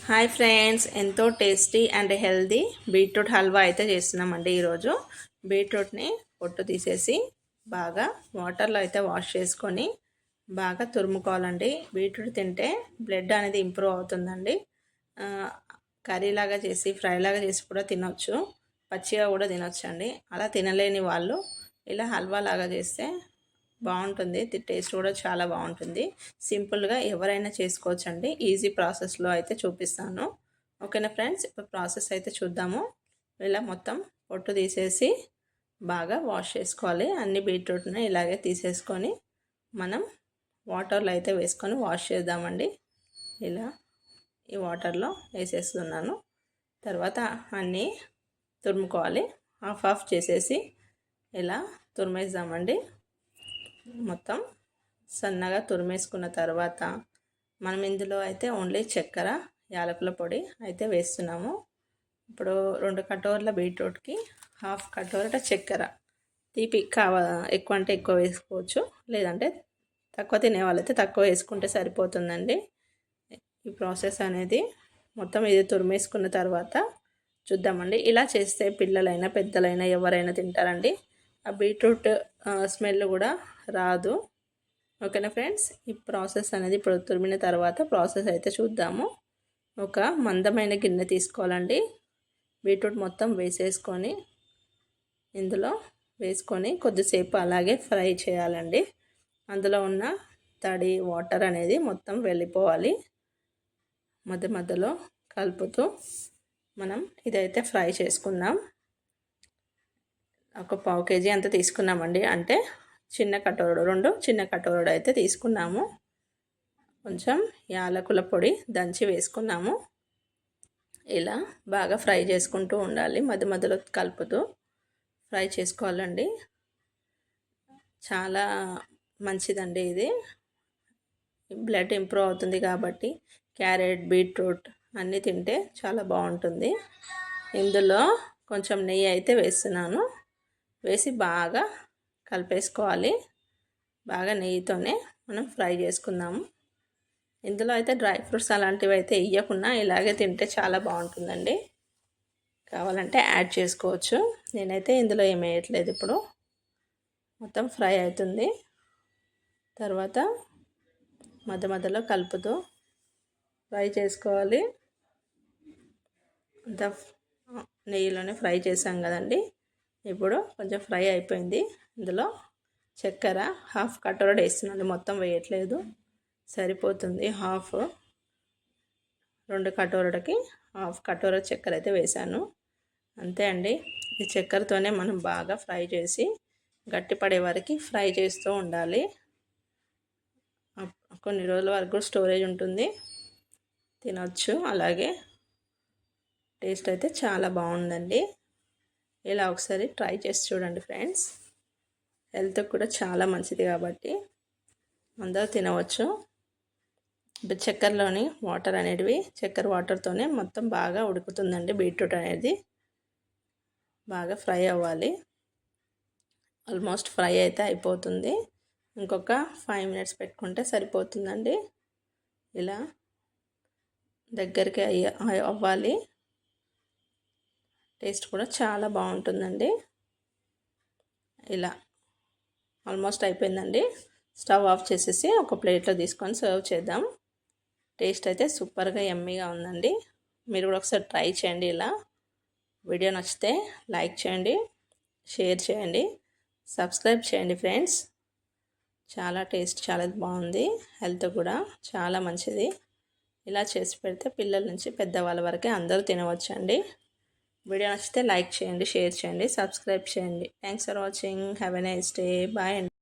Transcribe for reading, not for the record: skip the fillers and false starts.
Hi friends, ఎంతో tasty and healthy beetroot halwa అయితే చేస్తున్నామండి. ఈరోజు బీట్రూట్ని పొట్టు తీసేసి బాగా వాటర్లో అయితే వాష్ చేసుకొని బాగా తురుముకోవాలండి. బీట్రూట్ తింటే బ్లడ్ అనేది ఇంప్రూవ్ అవుతుందండి. కర్రీలాగా చేసి ఫ్రైలాగా చేసి కూడా తినొచ్చు, పచ్చిగా కూడా తినొచ్చు అండి. అలా తినలేని వాళ్ళు ఇలా హల్వా లాగా చేస్తే బాగుంటుంది. టేస్ట్ కూడా చాలా బాగుంటుంది. సింపుల్గా ఎవరైనా చేసుకోవచ్చు అండి. ఈజీ ప్రాసెస్లో అయితే చూపిస్తాను. ఓకేనా ఫ్రెండ్స్, ఇప్పుడు ప్రాసెస్ అయితే చూద్దాము. ఇలా మొత్తం పొట్టు తీసేసి బాగా వాష్ చేసుకోవాలి. అన్ని బీట్రూట్ని ఇలాగే తీసేసుకొని మనం వాటర్లో అయితే వేసుకొని వాష్ చేద్దామండి. ఇలా ఈ వాటర్లో వేసేస్తున్నాను. తర్వాత అన్నీ తురుముకోవాలి. హాఫ్ చేసేసి ఇలా తురిమేద్దామండి. మొత్తం సన్నగా తురిమేసుకున్న తర్వాత మనం ఇందులో అయితే ఓన్లీ చక్కెర, యాలకుల పొడి అయితే వేస్తున్నాము. ఇప్పుడు 2 కటోర్ల బీట్రూట్కి హాఫ్ కటోర చక్కెర. తీపి ఎక్కువ అంటే ఎక్కువ వేసుకోవచ్చు, లేదంటే తక్కువ తినే వాళ్ళైతే తక్కువ వేసుకుంటే సరిపోతుందండి. ఈ ప్రాసెస్ అనేది మొత్తం ఇది తురిమేసుకున్న తర్వాత చూద్దామండి. ఇలా చేస్తే పిల్లలైనా పెద్దలైనా ఎవరైనా తింటారండి. ఆ బీట్రూట్ స్మెల్ కూడా రాదు. ఓకేనా ఫ్రెండ్స్, ఈ ప్రాసెస్ అనేది ఇప్పుడు తురిమిన తర్వాత ప్రాసెస్ అయితే చూద్దాము. ఒక మందమైన గిన్నె తీసుకోవాలండి. బీట్రూట్ మొత్తం వేసేసుకొని ఇందులో వేసుకొని కొద్దిసేపు అలాగే ఫ్రై చేయాలండి. అందులో ఉన్న తడి వాటర్ అనేది మొత్తం వెళ్ళిపోవాలి. మధ్య మధ్యలో కలుపుతూ మనం ఇదైతే ఫ్రై చేసుకుందాం. ఒక పావు కేజీ అంత తీసుకున్నామండి. అంటే చిన్న కటోరుడు, 2 చిన్న కటోరుడు అయితే తీసుకున్నాము. కొంచెం యాలకుల పొడి దంచి వేసుకున్నాము. ఇలా బాగా ఫ్రై చేసుకుంటూ ఉండాలి. మధ్య మధ్యలో కలుపుతూ ఫ్రై చేసుకోవాలండి. చాలా మంచిదండి ఇది. బ్లడ్ ఇంప్రూవ్ అవుతుంది కాబట్టి క్యారెట్, బీట్రూట్ అన్నీ తింటే చాలా బాగుంటుంది. ఇందులో కొంచెం నెయ్యి అయితే వేస్తున్నాను. వేసి బాగా కలిపేసుకోవాలి. బాగా నెయ్యితోనే మనం ఫ్రై చేసుకుందాము. ఇందులో అయితే డ్రై ఫ్రూట్స్ అలాంటివి అయితే వేయకుండా ఇలాగే తింటే చాలా బాగుంటుందండి. కావాలంటే యాడ్ చేసుకోవచ్చు. నేనైతే ఇందులో ఏం వేయట్లేదు. ఇప్పుడు మొత్తం ఫ్రై అవుతుంది. తర్వాత మధ్య మధ్యలో కలుపుతూ ఫ్రై చేసుకోవాలి. అంతా నెయ్యిలోనే ఫ్రై చేసాం కదండి. ఇప్పుడు కొంచెం ఫ్రై అయిపోయింది. ఇందులో చక్కెర హాఫ్ కటోర వేస్తున్నాను, మొత్తం వేయట్లేదు, సరిపోతుంది. 2 కటోరలకి హాఫ్ కటోర చక్కెర అయితే వేసాను. అంతే అండి. ఈ చక్కెరతోనే మనం బాగా ఫ్రై చేసి గట్టిపడే వరకు ఫ్రై చేస్తూ ఉండాలి. కొన్ని రోజుల వరకు స్టోరేజ్ ఉంటుంది, తినొచ్చు. అలాగే టేస్ట్ అయితే చాలా బాగుందండి. ఇలా ఒకసారి ట్రై చేసి చూడండి ఫ్రెండ్స్. హెల్త్కి కూడా చాలా మంచిది కాబట్టి అందరూ తినవచ్చు. ఇప్పుడు చక్కెరలోని వాటర్ అనేటివి చక్కెర వాటర్తోనే మొత్తం బాగా ఉడుకుతుందండి. బీట్రూట్ అనేది బాగా ఫ్రై అవ్వాలి. ఆల్మోస్ట్ ఫ్రై అయితే అయిపోతుంది. ఇంకొక 5 మినిట్స్ పెట్టుకుంటే సరిపోతుందండి. ఇలా దగ్గరికి అవ్వాలి. టేస్ట్ కూడా చాలా బాగుంటుందండి. ఇలా ఆల్మోస్ట్ అయిపోయిందండి. స్టవ్ ఆఫ్ చేసేసి ఒక ప్లేట్లో తీసుకొని సర్వ్ చేద్దాం. టేస్ట్ అయితే సూపర్గా యమ్మీగా ఉందండి. మీరు కూడా ఒకసారి ట్రై చేయండి. ఇలా వీడియో నచ్చితే లైక్ చేయండి, షేర్ చేయండి, సబ్స్క్రైబ్ చేయండి ఫ్రెండ్స్. చాలా చాలా బాగుంది. హెల్త్ కూడా చాలా మంచిది. ఇలా చేసి పెడితే పిల్లల నుంచి పెద్దవాళ్ళ వరకే అందరూ తినవచ్చండి. వీడియో నచ్చితే లైక్ చేయండి, షేర్ చేయండి, సబ్స్క్రైబ్ చేయండి. Thanks for watching. Have a nice day. Bye అండి.